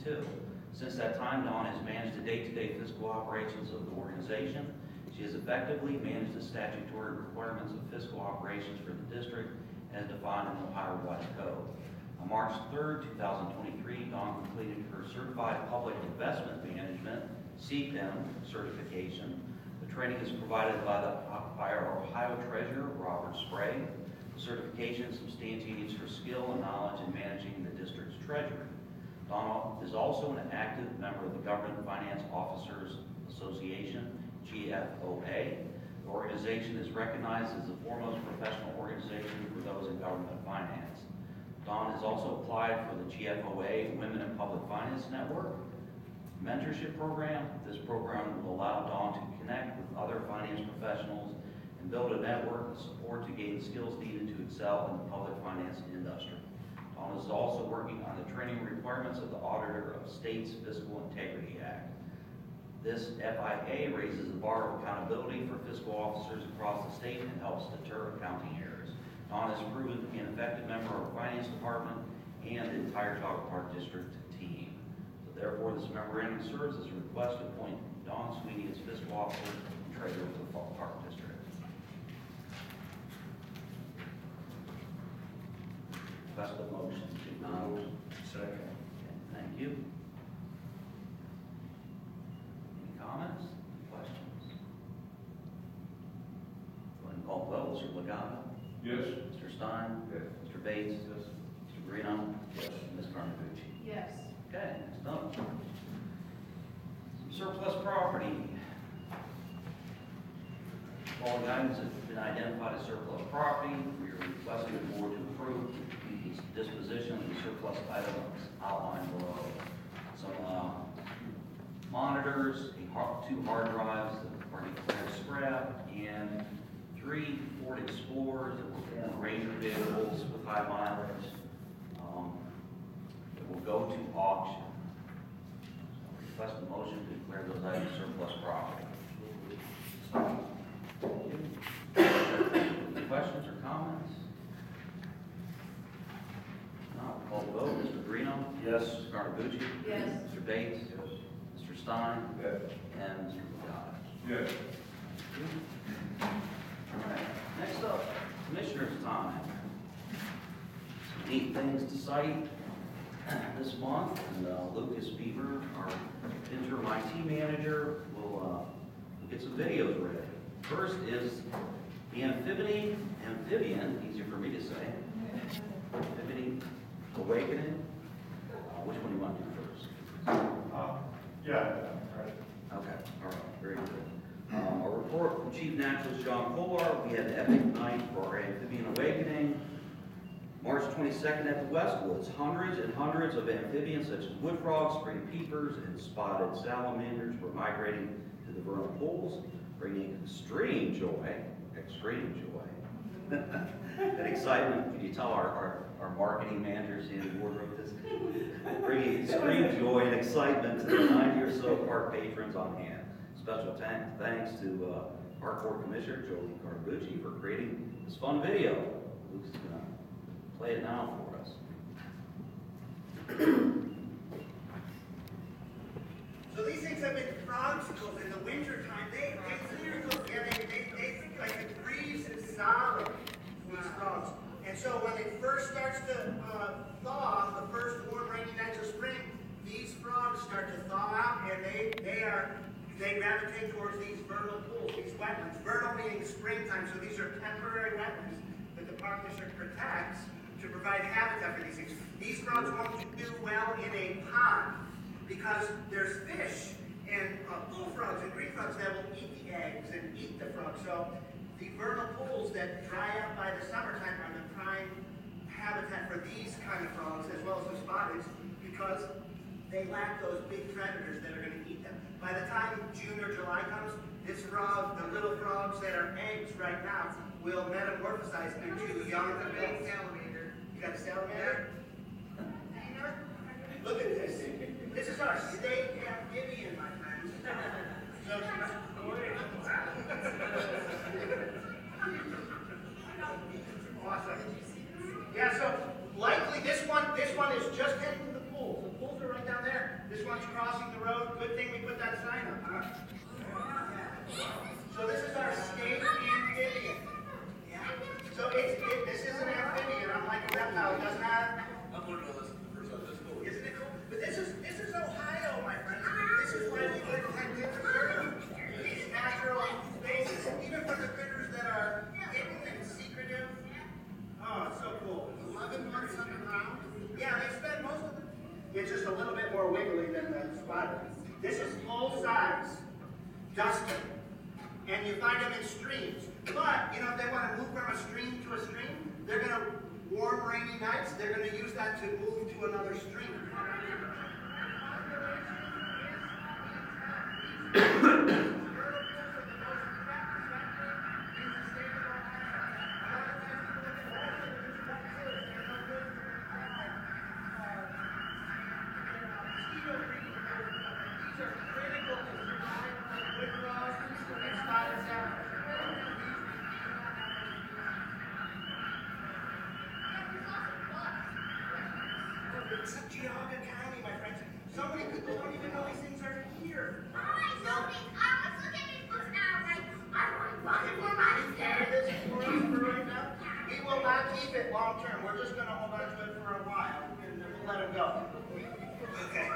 2022. Since that time, Dawn has managed the day-to-day fiscal operations of the organization. She has effectively managed the statutory requirements of fiscal operations for the district as defined in the Ohio Revised Code. On March 3rd, 2023, Dawn completed her Certified Public Investment Management, CPIM, certification. The training is provided by our Ohio Treasurer, Robert Sprague. The certification substantiates her skill and knowledge in managing the district's treasury. Dawn is also an active member of the Government Finance Officers Association, GFOA. The organization is recognized as the foremost professional organization for those in government finance. Dawn has also applied for the GFOA Women in Public Finance Network mentorship program. This program will allow Dawn to connect with other finance professionals and build a network of support to gain the skills needed to excel in the public finance industry. Dawn is also working on the training requirements of the Auditor of State's Fiscal Integrity Act. This FIA raises the bar of accountability for fiscal officers across the state and helps deter accounting errors. Dawn has proven to be an effective member of our finance department and the entire Jogga Park District team. So therefore, this memorandum serves as a request to appoint Dawn Sweeney as fiscal officer and treasurer for the Park District. Request a motion to acknowledge. Second. Okay, thank you. Any comments? Questions? Go ahead and call the vote. Mr. Legato? Yes. Mr. Stein? Yes. Mr. Bates? Yes. Mr. Greeno? Yes. Ms. Carnabucci? Yes. Okay, next up. Some surplus property. All items have been identified as surplus property. We are requesting the board to approve the disposition of the surplus items outlined below. Some monitors, two hard drives that are declared scrap, and 3 Ford Explorers that were former Ranger vehicles with high mileage that will go to auction. So request a motion to declare those items surplus property. Any questions or comments? No, call the vote. Mr. Greeno? Yes. Mr. Carnabucci? Yes. Mr. Bates? Yes. Mr. Stein? Yes. And Mr. Legato? Yes. All right, next up, Commissioner's time. Some neat things to cite this month, and Lucas Beaver, our interim IT manager, will get some videos ready. First is the amphibian, easier for me to say, amphibian awakening. Which one do you want to do first? Yeah. Okay, all right, very good. A report from Chief Naturalist John Kolar. We had an epic night for our amphibian awakening. March 22nd at the Westwoods, hundreds and hundreds of amphibians such as wood frogs, spring peepers, and spotted salamanders were migrating to the vernal pools, bringing extreme joy and excitement. Can you tell our marketing manager, Sandy Ward, wrote this? Bringing extreme joy and excitement to the 90 or so park patrons on hand. Special thanks to Park Board Commissioner Jolie Carnabucci for creating this fun video. Luke's going to play it now for us. So these things have been frogicles in the wintertime. They clear those, they like it freeze solid, these frogs. And so when it first starts to thaw, the first warm rainy nights of spring, these frogs start to thaw out, and they gravitate towards these vernal pools, these wetlands. Vernal meaning springtime, so these are temporary wetlands that the Park District protects to provide habitat for these things. These frogs won't do well in a pond because there's fish and bullfrogs and green frogs that will eat the eggs and eat the frogs. So the vernal pools that dry up by the summertime are the prime habitat for these kind of frogs as well as the spotted because they lack those big predators that are going to eat them. By the time June or July comes, this frog, the little frogs that are eggs right now, will metamorphosize into young adults. Salamander. You got a salamander? Look at this. This is our state amphibian, my friends. So, awesome. Yeah, so likely this one is just heading to the pools. The pools are right down there. This one's crossing the road. Good thing we put that sign up, huh? So this is our state amphibian. Yeah. So this is an amphibian, unlike a reptile. It doesn't have. I'm going to listen to the first one. That's cool. Isn't it cool? But this is Ohio, my friends. This is why we live and get to preserve these natural spaces, even for the critters that are hidden and secretive. Oh, it's so cool. 11 months underground. Yeah, they spend most of the. It's just a little bit more wiggly than the spider. This is full size, dusted, and you find them in streams. But you know, if they want to move from a stream to a stream, they're going to warm, rainy nights. They're going to use that to move to another stream. It's Geauga County, my friends. So many people don't even know these things are here. We will not keep it long term. We're just going to hold on to it for a while, and then we'll let it go. Okay.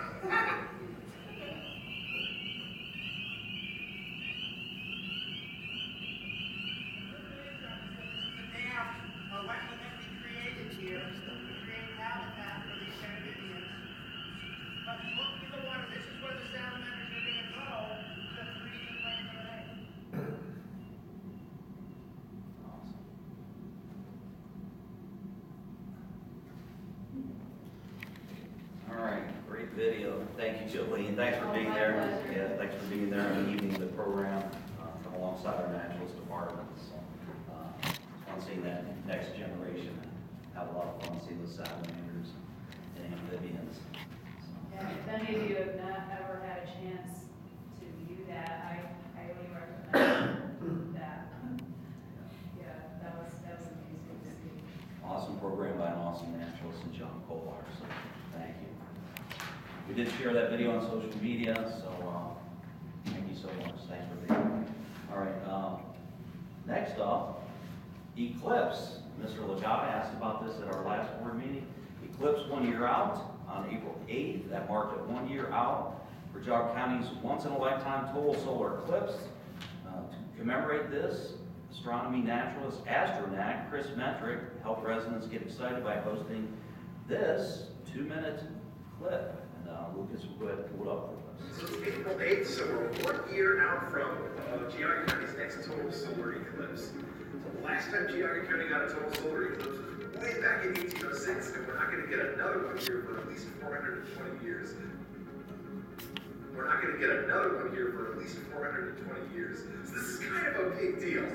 A wetland that we created here to create habitat for these amphibians. But look at the water. This is where the salamanders are going to go to the breeding land of the egg. All right, great video. Thank you, Jolene. Thanks for being there. Yeah, thanks for being there and leading the program from alongside our naturalist department. So, just want to see that next generation have a lot of fun seeing the salamanders and amphibians. Yeah, if any of you have not ever had a chance to view that, I highly recommend that. Yeah, that was amazing to see. Awesome program by an awesome naturalist and John Kolar, so thank you. We did share that video on social media, so thank you so much. Thanks for being here. All right, next up, Eclipse. Mr. Legata asked about this at our last board meeting. Eclipse 1 year out on April 8th. That marked it 1 year out for Geauga County's once-in-a-lifetime total solar eclipse. To commemorate this, astronomy naturalist astronaut Chris Metrick helped residents get excited by hosting this 2-minute clip. And Lucas will go ahead and pull it up for us. So it's April 8th, so we're 1 year out from Geauga County's next total solar eclipse. So the last time Geauga County got a total solar eclipse was way back in 1806, and we're not going to get another one here for at least 420 years. We're not going to get another one here for at least 420 years. So this is kind of a big deal.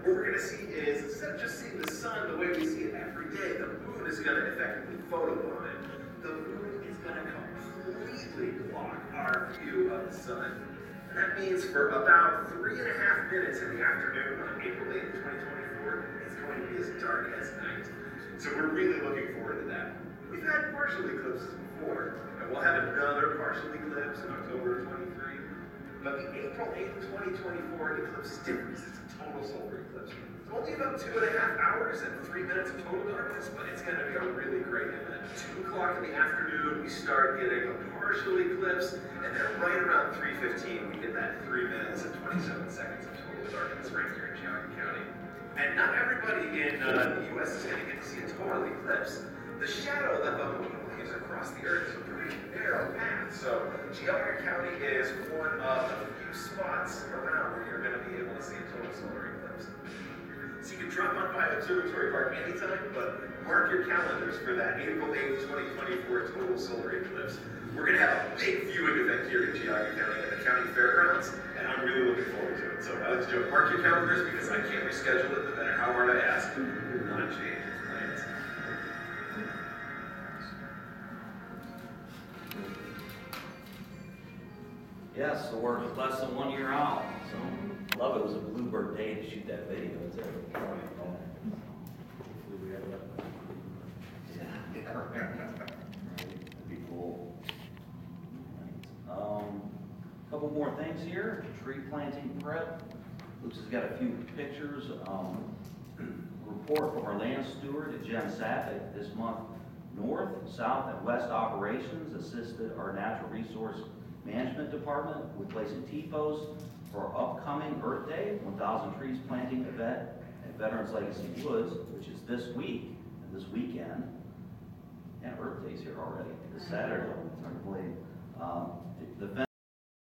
What we're going to see is, instead of just seeing the sun the way we see it every day, the moon is going to effectively photobomb it. The moon is going to completely block our view of the sun. And that means for about 3.5 minutes in the afternoon on April 8th, 2024, it's going to be as dark as night. So we're really looking forward to that. We've had partial eclipses before, and we'll have another partial eclipse in October 23. But the April 8th, 2024 eclipse is different. It's a total solar eclipse. It's only about 2.5 hours and 3 minutes of total darkness, but it's going to be a really great event. 2 o'clock in the afternoon, we start getting a partial eclipse, and then right around 3:15, we get that 3 minutes and 27 seconds of total darkness right here in Geauga County. And not everybody in the U.S. is going to get to see a total eclipse. The shadow that the moon leaves across the Earth is a pretty narrow path. So Geauga County is one of the few spots around where you're going to be able to see a total solar eclipse. So you can drop on by Observatory Park anytime, but mark your calendars for that April 8th, 2024 total solar eclipse. We're going to have a big viewing event here in Geauga County at the county fairgrounds, and I'm really looking forward to it. So I like to do it. Mark your calendars because I can't reschedule it no matter how hard I ask. We will not change its plans. Yes, so we're less than 1 year out. So, love it was a bluebird day to shoot that video. It's hopefully we have that. Yeah. couple more things here. Tree planting prep. Luke's has got a few pictures. Report from our land steward, Jen Sappett, this month. North, South, and West operations assisted our natural resource management department with placing TPOs for our upcoming Earth Day 1,000 trees planting event at Veterans Legacy Woods, which is this week and this weekend. Yeah, Earth Day's here already. This Saturday. It's hard to believe. The